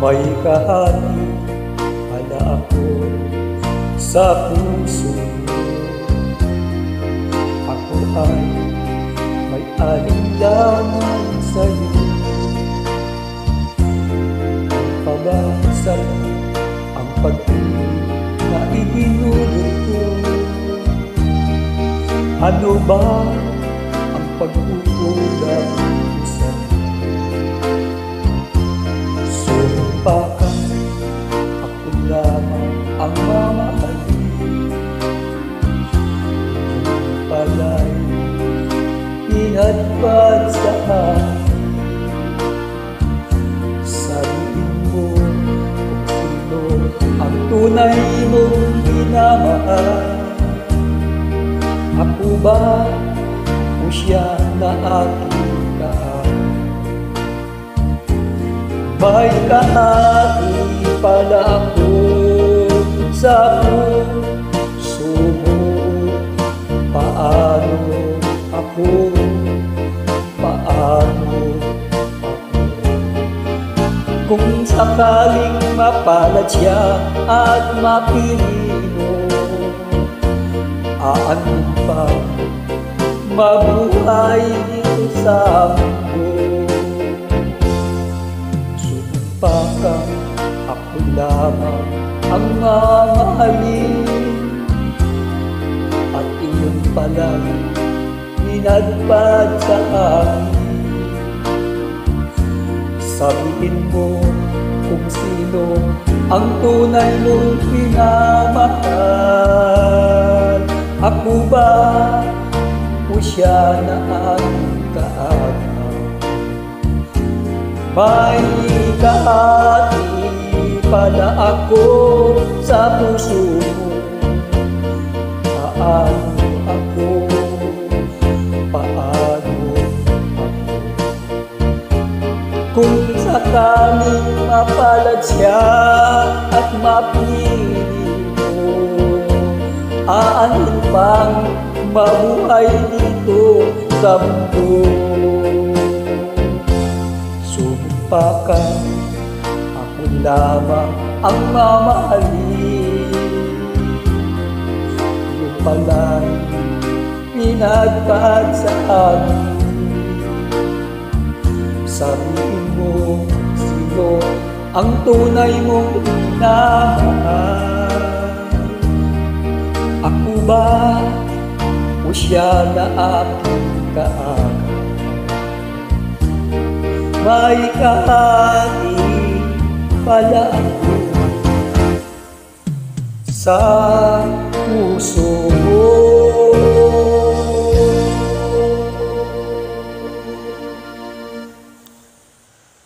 May kahati pala ako sa puso mo. Ako ay may alinlangan sa'yo. Pabasag ang pag-ibig na iginulong ko. Ano ba ang pagkukulang ko sa'yo? Sumpa ka, ako lamang ang mamahalin. Yung pala'y inadpad sa akin. Sabihin mo kung sino ang tunay mong minamahal. Ako ba o siya na aking kaan? May kahati pala ako sa puso mo. Paano ako? Kung sakaling mapalad siya at mapili mo, aanong pa mabuhay dito sa mundo. Sumpa ka, ako lamang ang mamahalin. At iyon palang inadpad sa akin. Sabihin mo kung sino ang tunay mong minamahal. Ako ba o siya na aking kaagaw? May kahati pala ako sa puso mo. Paano ako? Kung sakaling mapalad siya at mapili mo, aanin pang mabuhay dito sa mundo. Sumpa ka, ako lamang ang mamahalin. Yung pala'y pinagpad sa amin. Sabihin mo sino ang tunay mong minamahal. Ako ba o siya na aking kaagaw? May kahati pala ako sa puso.